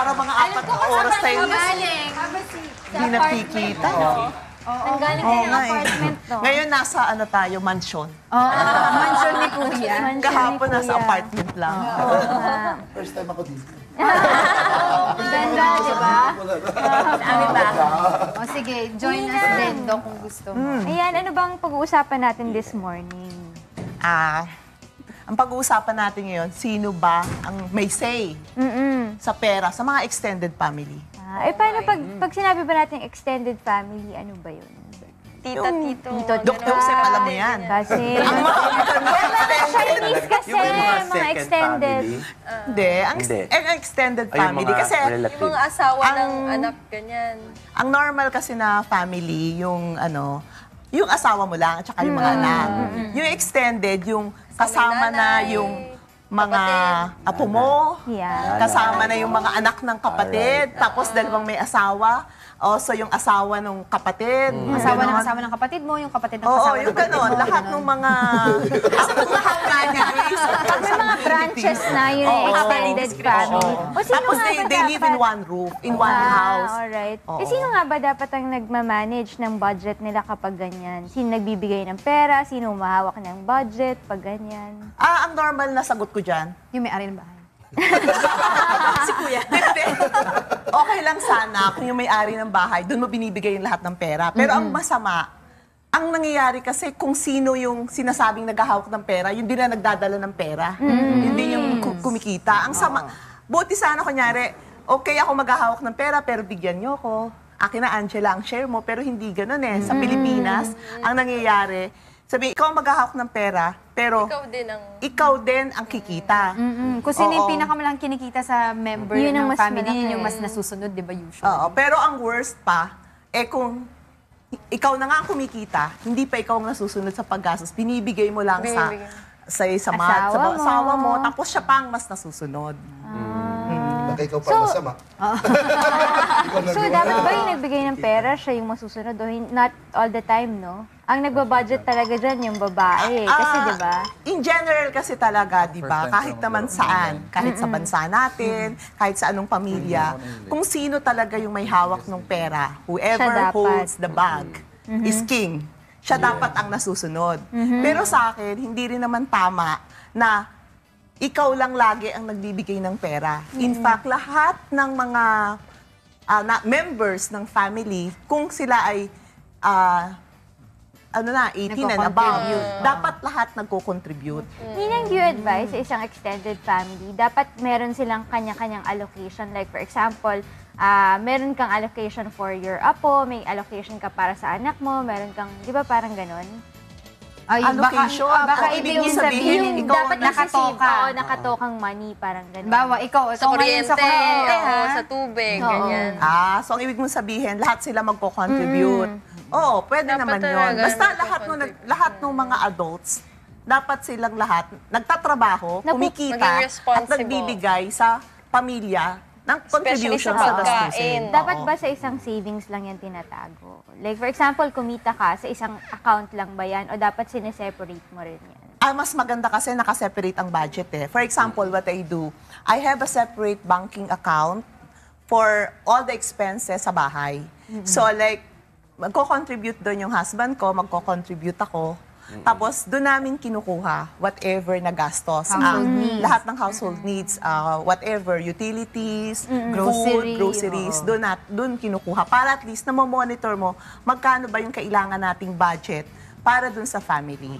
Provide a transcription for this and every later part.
para mga 4 na oras tayo. Hindi nakikita. Nanggaling din ng apartment, no? Ngayon, nasa ano tayo, mansyon. Mansion ni Kuya. Kahapon, nasa apartment lang. First time ako dito. Ganda, di ba? Sabi ba? O sige, join us din, Dok, kung gusto mo. Ayan, ano bang pag-uusapan natin this morning? Ang pag-uusapan natin ngayon, sino ba ang may say sa pera sa mga extended family? Paano pag sinabi ba natin extended family, ano ba yun? Tita, tito. Dr. Joseph, alam mo yan. Kasi, Chinese kasi, mga extended. Hindi, ang extended family. Kasi Yung mga asawa ng anak, ganyan. ang normal kasi na family, yung yung asawa mo lang at saka yung mga anak. Yung extended, yung kasama na yung mga apo mo, Yeah. kasama na yung mga anak ng kapatid, tapos dalawang may asawa, also yung asawa ng kapatid. Asawa ng ganon. asawa ng kapatid mo, yung kapatid ng Oo, asawa ng yung kapatid gano'n. mo. Lahat ng mga... May mga branches na yun, extended family. O sino Tapos nga ba they live in one roof, in one house. Alright. Oo. Sino nga ba dapat ang nagmamanage ng budget nila kapag ganyan? Sino nagbibigay ng pera? Sino umahawak ng budget pag ganyan? Ang normal na sagot ko dyan, Yung may-ari ng bahay. okay lang sana kung yung may-ari ng bahay, doon mo binibigay yung lahat ng pera. Pero ang masama, ang nangyayari kasi kung sino yung sinasabing naghahawak ng pera, yun din na nagdadala ng pera. Yun din yung kumikita. Ang sama, buti sana kunyari, okay ako maghahawak ng pera, pero bigyan nyo ko. Akin na, Angela, ang share mo. Pero hindi ganun eh. Sa Pilipinas, ang nangyayari, sabi, ikaw ang maghahawak ng pera, pero ikaw din ang kikita. Kung sino yung Oo. pinakamalang kinikita sa member Yun ang ng mas family, malaki. yun yung mas nasusunod, di ba, usually? Oo, pero ang worst pa, kung ikaw na nga ang kumikita, hindi pa ikaw ang nasusunod sa paggastos, binibigay mo lang sa asawa mo, tapos siya pa ang mas nasusunod. Baka ikaw pa masama. So, dapat ba yung nagbigay ng pera, siya yung masusunod? O not all the time, no? Ang nagbabudget talaga dyan yung babae. Kasi, di ba? In general kasi talaga, di ba, kahit naman saan, kahit sa bansa natin, kahit sa anong pamilya, kung sino talaga yung may hawak ng pera, Siya whoever dapat. holds the bag is king. Siya dapat ang nasusunod. Pero sa akin, hindi rin naman tama na ikaw lang lagi ang nagbibigay ng pera. In fact, lahat ng mga members ng family, kung sila ay 18 and above, dapat lahat nagko-contribute. Ninang, do you advise sa isang extended family, dapat meron silang kanya-kanyang allocation. Like, for example, meron kang allocation for your apo, may allocation ka para sa anak mo, meron kang, di ba parang ganon? Allocation. Baka Ang ibig sabihin, ikaw dapat ang nakatoka. Oo, nakatokang money, parang ganon. Bawa, ikaw Sa ngayon kuryente, ha? sa tubig, ganyan. So ang ibig mong sabihin, lahat sila magko-contribute. Oo, pwede Dapat naman talaga yun. Basta magko-contribute. lahat ng mga adults, dapat silang lahat nagtatrabaho, kumikita, maging at responsible. nagbibigay sa pamilya ng contribution sa sa pagkain. gastusin. Dapat Oo. ba sa isang savings lang yan tinatago? Like, for example, kumita ka, sa isang account lang ba yan? O dapat sineseparate mo rin yan? Mas maganda kasi nakaseparate ang budget eh. For example, what I do, I have a separate banking account for all the expenses sa bahay. So like, magko-contribute doon yung husband ko, magko-contribute ako. Tapos doon namin kinukuha whatever na gastos. Lahat ng household needs, whatever, utilities, food, groceries, doon kinukuha. Para at least na monitor mo magkano ba yung kailangan nating budget para doon sa family.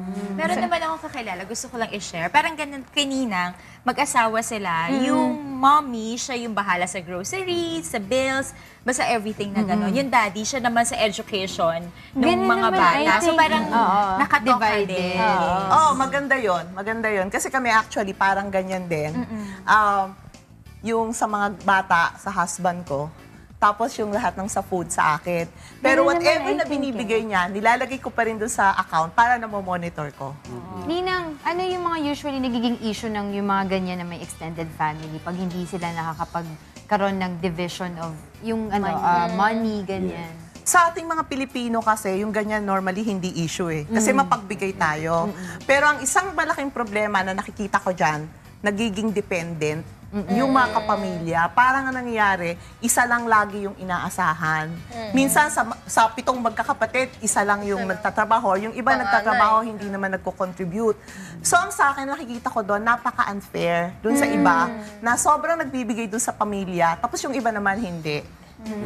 Meron naman akong kakilala, gusto ko lang i-share. Parang ganun, kaninang mag-asawa sila. Yung mommy, siya yung bahala sa groceries, sa bills, basta everything na gano'n. Yung daddy, siya naman sa education ng Ganun mga naman, bata. I So think, parang nakatoka din. Maganda yon, maganda yon. Kasi kami actually parang ganyan din. Yung sa mga bata, sa husband ko, tapos yung lahat ng sa food sa akin. Pero Ganun naman, whatever I na think, binibigay niya, nilalagay ko pa rin doon sa account para na monitor ko. Ninang, ano yung mga usually nagiging issue ng yung mga ganyan na may extended family pag hindi sila nakakapagkaroon ng division of yung money, ganyan? Sa ating mga Pilipino kasi, yung ganyan normally hindi issue eh. Kasi mapagbigay tayo. Pero ang isang malaking problema na nakikita ko dyan, nagiging dependent yung mga kapamilya. Parang ang nangyayari, isa lang lagi yung inaasahan. Minsan sa 7 magkakapatid, isa lang yung nagtatrabaho. Yung iba nagtatrabaho, hindi naman nagko-contribute. So ang sa akin, nakikita ko doon, napaka-unfair doon sa iba na sobrang nagbibigay doon sa pamilya, tapos yung iba naman hindi.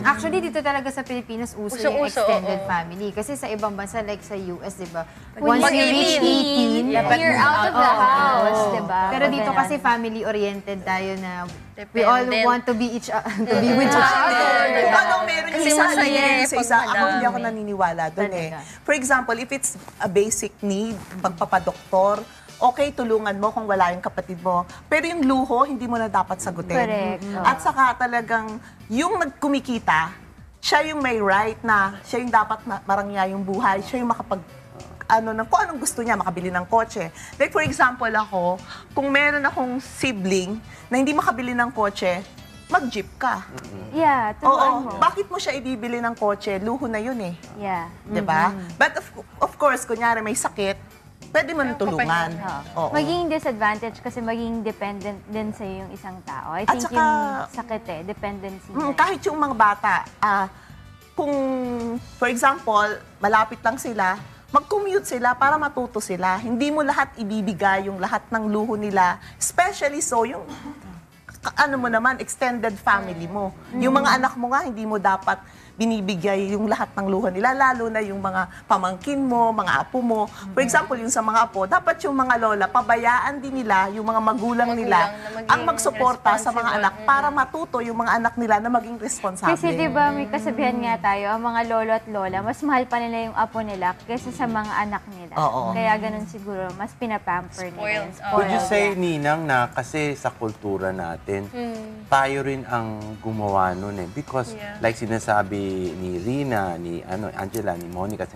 Actually, dito talaga sa Pilipinas, uso yung Uso-uso, extended oo. family. Kasi sa ibang bansa, like sa US, di ba? When Once you you reach reach 18, dapat you're out of the house, Oo. di ba? Pero Pag dito ganun. kasi family-oriented tayo na we all Dependent. want to be to be with each other. Kung anong meron Kasi yung isa, masaya ibigay sa pag isa, ako hindi ako madami. naniniwala doon eh. Talaga. For example, if it's a basic need, pagpapadoktor, okay, tulungan mo kung wala yung kapatid mo. Pero yung luho, hindi mo na dapat sagutin. Correct. At saka talagang, yung nagkumikita, siya yung may right na, siya yung dapat marangya yung buhay, siya yung makapag kung anong gusto niya, makabili ng kotse. Like for example ako, kung meron akong sibling na hindi makabili ng kotse, mag-jeep ka. Yeah, turuan mo. Bakit mo siya ibibili ng kotse? Luho na yun eh. Yeah. 'Di ba? But of course, kunyari may sakit, pwede mo nang tulungan. Oo. Magiging disadvantage kasi magiging dependent din sa yung isang tao. I At think saka- yung sakit dependency. na. Kahit yung mga bata, kung for example, malapit lang sila, mag-commute sila para matuto sila. Hindi mo lahat ibibigay yung lahat ng luho nila, especially so yung mo naman, extended family mo. Yung mga anak mo nga, hindi mo dapat binibigay yung lahat ng luho nila, lalo na yung mga pamangkin mo, mga apo mo. For example, yung sa mga apo, dapat yung mga lola, pabayaan din nila, yung mga magulang nila, na maging ang magsuporta sa mga responsible. anak para matuto yung mga anak nila na maging responsable. Kasi di ba may kasabihan nga tayo, ang mga lolo at lola, mas mahal pa nila yung apo nila kaysa sa mga anak nila. Oo. Kaya ganun siguro, mas pinapamper nila. Spoiled. yung Would you spoiled, say, yeah. Ninang, na kasi sa kultura natin, tayo rin ang gumawa nun eh. Because, like sinasabi ni Rina, ni Angela, ni Monica,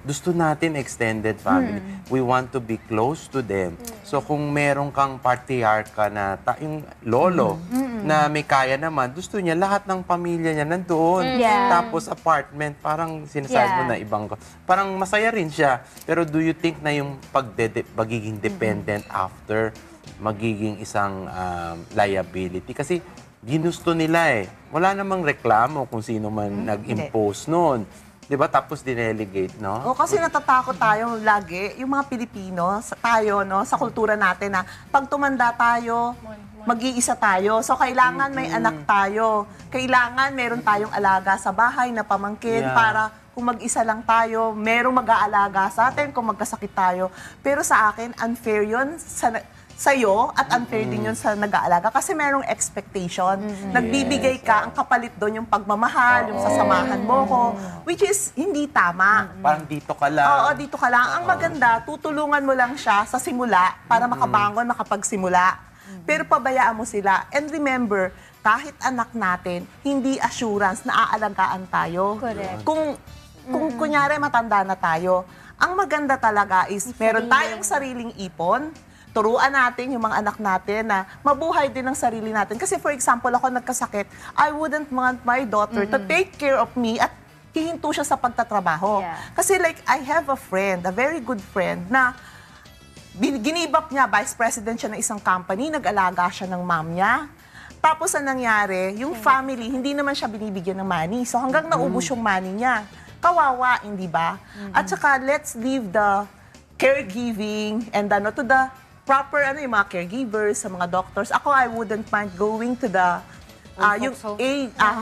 gusto natin extended family. We want to be close to them. So, kung meron kang patriarka na yung lolo na may kaya naman, gusto niya lahat ng pamilya niya nandoon. Yeah. Tapos apartment, parang sinasabi mo Yeah. na ibang, parang masaya rin siya. Pero do you think na yung pagiging dependent after magiging isang liability? Kasi ginusto nila eh. Wala namang reklamo kung sino man nag-impose noon. 'Di ba? Tapos dinelegate, no? O kasi natatakot tayo lagi, yung mga Pilipino, tayo, no, sa kultura natin na pag tumanda tayo, mag-iisa tayo. So kailangan may anak tayo. Kailangan meron tayong alaga sa bahay na pamangkin Yeah. para kung mag-isa lang tayo, merong mag-aalaga sa atin kung magkasakit tayo. Pero sa akin, unfair yun sa'yo at unfair din yun sa nag-aalaga kasi merong expectation. Nagbibigay ka, ang kapalit doon yung pagmamahal, yung sasamahan mo ko, which is hindi tama. Parang dito ka lang. Oo, dito ka lang. Ang maganda, tutulungan mo lang siya sa simula para makabangon, makapagsimula. Pero pabayaan mo sila. And remember, kahit anak natin, hindi assurance na aalagaan tayo. Correct. Kung kunyari matanda na tayo, ang maganda talaga is meron tayong sariling ipon, turuan natin yung mga anak natin na mabuhay din ang sarili natin. Kasi for example, ako nagkasakit, I wouldn't want my daughter to take care of me at hihinto siya sa pagtatrabaho. Yeah. Kasi like, I have a friend, a very good friend, na ginibap niya, vice president siya ng isang company, nag-alaga siya ng mom niya. Tapos ang nangyari, yung family, hindi naman siya binibigyan ng money. So hanggang naubos yung money niya. Kawawa, hindi ba? At saka, let's leave the caregiving and to the proper, yung mga caregivers, sa mga doctors. Ako, I wouldn't mind going to the yung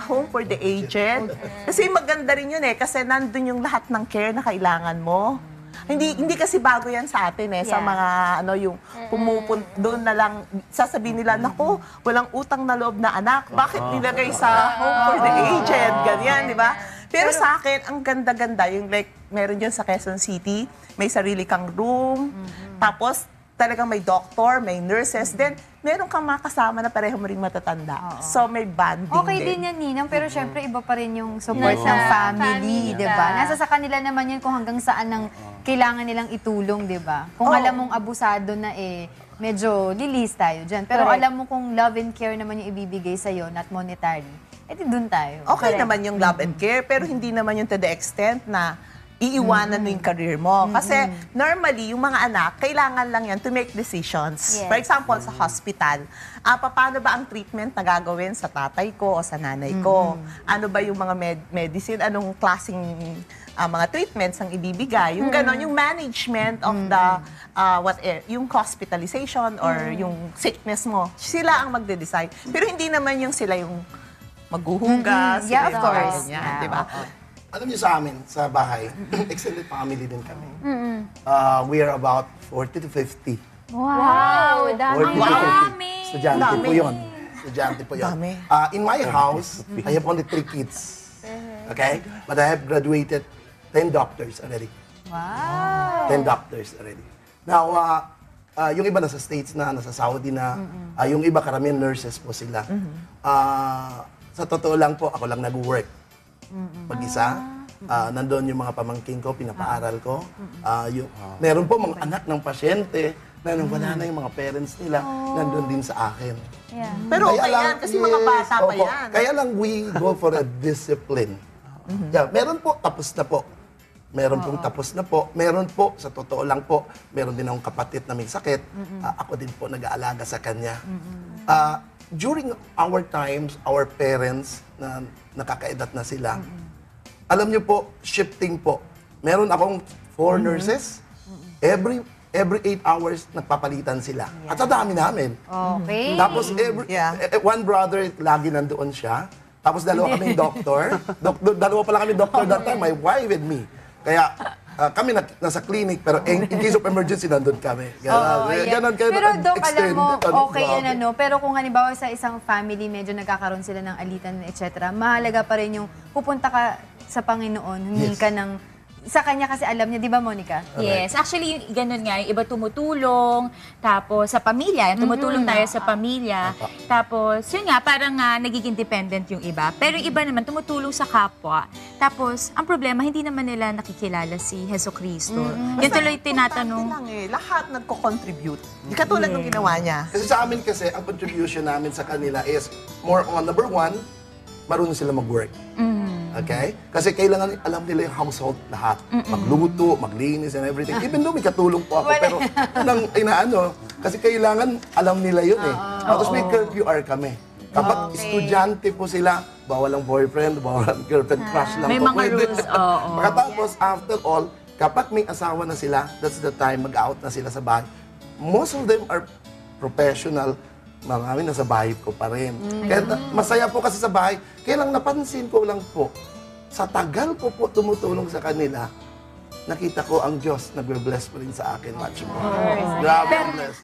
home for the aged. Kasi maganda rin yun eh, kasi nandun yung lahat ng care na kailangan mo. Hindi kasi bago yan sa atin eh, sa Yeah. mga yung doon na lang, sasabihin nila, naku, walang utang na loob na anak, bakit nilagay sa home for the aged, ganyan, di ba? Pero sa akin, ang ganda-ganda, yung like, meron dyan sa Quezon City, may sarili kang room, tapos talagang may doctor, may nurses, then meron kang makasama na pareho mo rin matatanda. So may bonding Okay din yan, Ninang, pero syempre iba pa rin yung support ng family, di ba? Nasa sa kanila naman yun kung hanggang saan ang kailangan nilang itulong, di ba? Kung Oo. alam mong abusado na medyo lilis tayo dyan. Pero Correct. alam mo kung love and care naman yung ibibigay sa'yo, not monetary, edi dun tayo. Okay naman yung love and care, pero hindi naman yung to the extent na iiwanan mo yung career mo. Kasi normally, yung mga anak, kailangan lang yan to make decisions. Yes. For example, sa hospital, paano ba ang treatment na gagawin sa tatay ko o sa nanay ko? Ano ba yung mga medicine, anong klaseng mga treatments ang ibibigay? Yung ganon, yung management of the, yung hospitalization or yung sickness mo, sila ang magde-decide. Pero hindi naman yung sila yung maghuhugas. Yeah, of sila yung course. ganyan, Yeah, di ba? Alam niyo sa amin, sa bahay, extended family din kami. We are about 40 to 50. Wow, 40 dami. to 50. Estudyante po yun. Estudyante po yun. Dami. In my house, I have only 3 kids. Okay? But I have graduated 10 doctors already. Wow. 10 doctors already. Now, yung iba nasa States na, nasa Saudi na, yung iba karamihan nurses po sila. Sa totoo lang po, ako lang nag-work. Mag-isa. Nandun yung mga pamangking ko, pinapaaral ko. Meron po mga anak ng pasyente na nung wala na yung mga parents nila, nandun din sa akin. Yeah. Pero okay yan, kasi mga bata pa opo. yan. Kaya lang we go for a discipline. Yeah, meron po, tapos na po. Meron pong tapos na po. Meron po, sa totoo lang po, meron din akong kapatid na may sakit. Ako din po nag-aalaga sa kanya. During our times, our parents na nakakaedad na sila, alam niyo po, shifting po. Meron akong 4 nurses. Every 8 hours, nagpapalitan sila. At sa dami namin. Okay. Tapos, one brother, lagi nandoon siya. Tapos, dalawa kaming doktor. Dalawa pala kami doktor that time, my wife and me. Kaya, kami nasa clinic, pero in case of emergency, nandun kami. Ganon, Pero Doc, alam mo, extended, okay grabe. yan ano. Pero kung halimbawa sa isang family, medyo nagkakaroon sila ng alitan, etc., mahalaga pa rin yung pupunta ka sa Panginoon, humingi ka ng... Sa kanya kasi alam niya, di ba, Monica? Yes. Actually, yung ganun nga, yung iba tumutulong, tapos sa pamilya, yung tumutulong tayo sa pamilya, tapos yun nga, parang nagiging dependent yung iba. Pero yung iba naman, tumutulong sa kapwa. Tapos, ang problema, hindi naman nila nakikilala si Heso Kristo. Yung tuloy tinatanong, Importante lang lahat nagko-contribute. Di katulad ng ginawa niya. Kasi sa amin kasi, ang contribution namin sa kanila is more on, number 1, marunong sila mag-work. Okay? Kasi kailangan alam nila yung household lahat. Magluto, maglinis and everything. Even though may katulong po ako, pero nang inaano, kasi kailangan alam nila yun eh. Tapos may curfew hour kami. Kapag estudyante po sila, bawal ang boyfriend, bawal ang girlfriend, crush lang may po mga pwede. rules, oo. Pagkatapos, after all, kapag may asawa na sila, that's the time mag-out na sila sa bahay. Most of them are professional. Marami nasa bahay ko pa rin. Kaya masaya po kasi sa bahay. Kaya lang napansin ko lang po, sa tagal ko po tumutulong sa kanila, nakita ko ang Diyos nagbe-bless pa rin sa akin much more. Grabe ang bless.